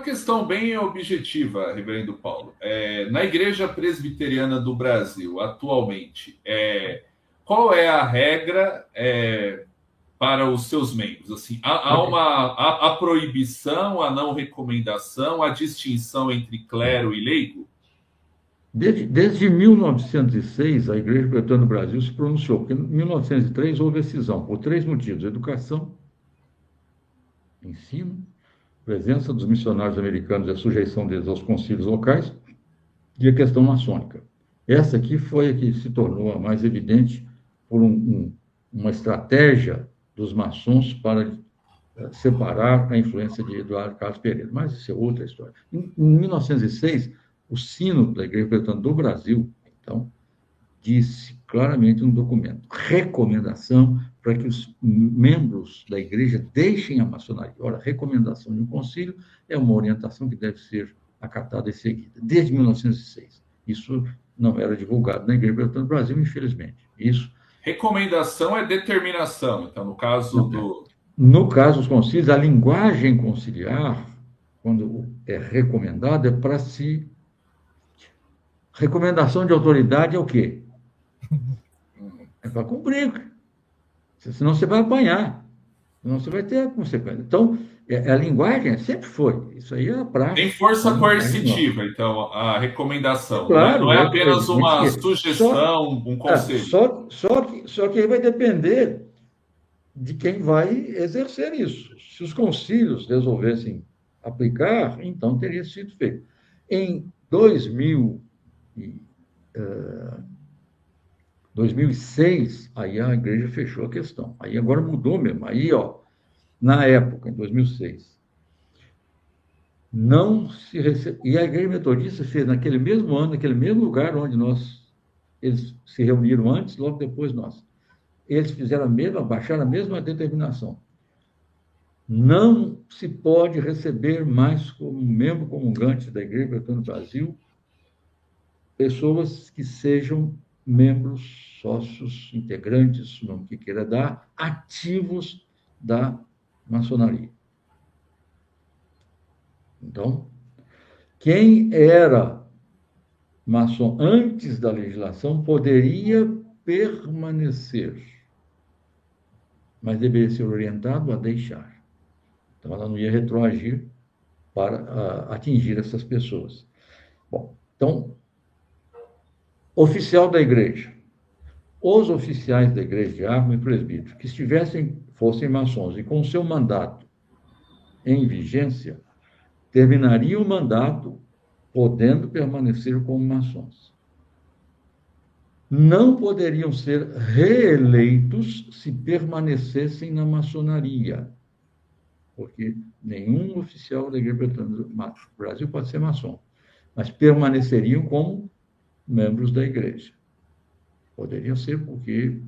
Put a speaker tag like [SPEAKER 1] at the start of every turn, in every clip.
[SPEAKER 1] questão bem objetiva, Reverendo Paulo. Na Igreja Presbiteriana do Brasil, atualmente, qual é a regra para os seus membros? Assim, há
[SPEAKER 2] Ok.
[SPEAKER 1] uma a proibição, a não recomendação, a distinção entre clero e leigo?
[SPEAKER 2] Desde 1906, a Igreja Presbiteriana do Brasil se pronunciou, porque em 1903 houve a cisão, por três motivos: educação, ensino, presença dos missionários americanos e a sujeição deles aos concílios locais, e a questão maçônica. Essa aqui foi a que se tornou a mais evidente por uma estratégia dos maçons para separar a influência de Eduardo Carlos Pereira. Mas isso é outra história. Em 1906, o Sínodo da Igreja Presbiteriana do Brasil, então, disse claramente no documento, recomendação para que os membros da igreja deixem a maçonaria. Ora, recomendação de um concílio é uma orientação que deve ser acatada e seguida, desde 1906. Isso não era divulgado na Igreja Presbiteriana do Brasil, infelizmente. Isso,
[SPEAKER 1] Recomendação é determinação. Então, no caso do.
[SPEAKER 2] no caso dos concílios, a linguagem conciliar, quando é recomendada, é para se. Recomendação de autoridade é o quê? É para cumprir, senão você vai apanhar, senão você vai ter consequência. Então, a linguagem sempre foi, isso aí é a
[SPEAKER 1] Tem
[SPEAKER 2] praxe da
[SPEAKER 1] força
[SPEAKER 2] linguagem nossa.
[SPEAKER 1] coercitiva, então, a
[SPEAKER 2] É
[SPEAKER 1] recomendação. Não
[SPEAKER 2] claro,
[SPEAKER 1] é
[SPEAKER 2] é
[SPEAKER 1] apenas
[SPEAKER 2] evidente
[SPEAKER 1] uma
[SPEAKER 2] que só,
[SPEAKER 1] sugestão, um conselho.
[SPEAKER 2] só que aí vai depender de quem vai exercer isso. Se os concílios resolvessem aplicar, então teria sido feito. Em 2006, aí a igreja fechou a questão. Aí agora mudou mesmo. Aí, ó, na época, em 2006, não se recebe. E a Igreja Metodista fez naquele mesmo ano, naquele mesmo lugar onde eles se reuniram antes, logo depois nós. Eles fizeram a mesma, baixaram a mesma determinação. Não se pode receber mais como membro comungante da Igreja Presbiteriana do Brasil pessoas que sejam membros, sócios, integrantes, o nome que queira dar, ativos da maçonaria. Então, quem era maçom antes da legislação poderia permanecer, mas deveria ser orientado a deixar. Então, ela não ia retroagir para atingir essas pessoas. Bom, então, oficial da igreja. Os oficiais da igreja, diácono e presbítero, que fossem maçons e com o seu mandato em vigência, terminariam o mandato podendo permanecer como maçons. Não poderiam ser reeleitos se permanecessem na maçonaria, porque nenhum oficial da Igreja Presbiteriana do Brasil pode ser maçom, mas permaneceriam como membros da igreja. Poderiam ser, porque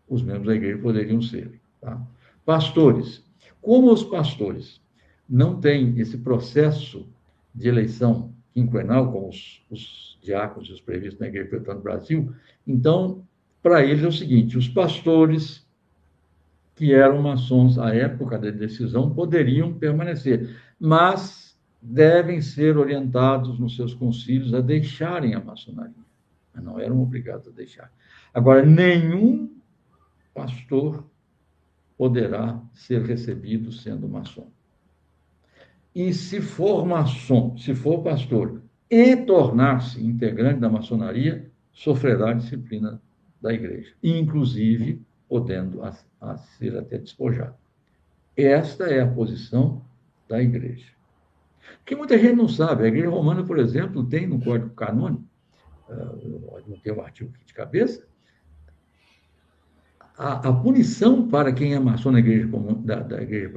[SPEAKER 2] os membros da igreja poderiam ser. Tá? Pastores. Como os pastores não têm esse processo de eleição quinquenal, como os diáconos e os previstos na Igreja Presbiteriana do Brasil, então, para eles é o seguinte: os pastores que eram maçons à época da decisão poderiam permanecer, mas devem ser orientados nos seus concílios a deixarem a maçonaria, mas não eram obrigados a deixar. Agora, nenhum pastor poderá ser recebido sendo maçom. E se for maçom, se for pastor e tornar-se integrante da maçonaria, sofrerá a disciplina da igreja, inclusive podendo a ser até despojado. Esta é a posição da igreja. Que muita gente não sabe. A igreja romana, por exemplo, tem no Código Canônico, não tem o artigo aqui de cabeça, a punição para quem é maçom na igreja, da igreja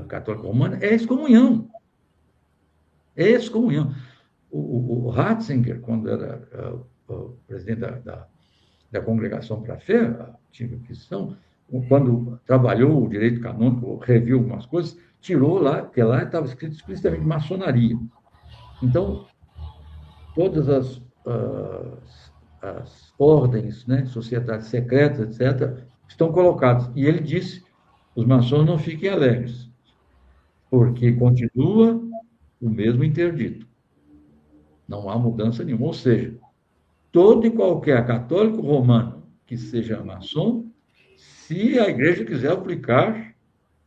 [SPEAKER 2] católica romana é excomunhão. É excomunhão. O Ratzinger, quando era o presidente da Congregação para a Fé, a antiga Inquisição, quando trabalhou o direito canônico, reviu algumas coisas, tirou lá, porque lá estava escrito explicitamente maçonaria. Então, todas as ordens, né, sociedades secretas, etc., estão colocadas. E ele disse: os maçons não fiquem alegres, porque continua o mesmo interdito. Não há mudança nenhuma. Ou seja, todo e qualquer católico romano que seja maçom, se a igreja quiser aplicar,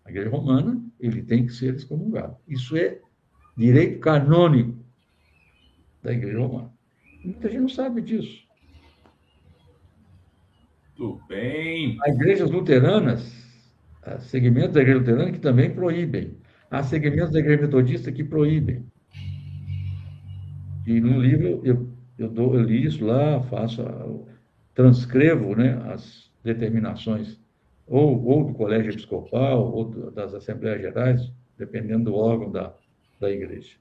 [SPEAKER 2] a igreja romana, ele tem que ser excomungado. Isso é direito canônico da igreja romana. Muita gente não sabe disso.
[SPEAKER 1] Tudo bem.
[SPEAKER 2] Há igrejas luteranas, há segmentos da igreja luterana que também proíbem. Há segmentos da igreja metodista que proíbem. E no livro eu li isso lá, transcrevo, né, as determinações ou do Colégio Episcopal ou das Assembleias Gerais, dependendo do órgão da igreja.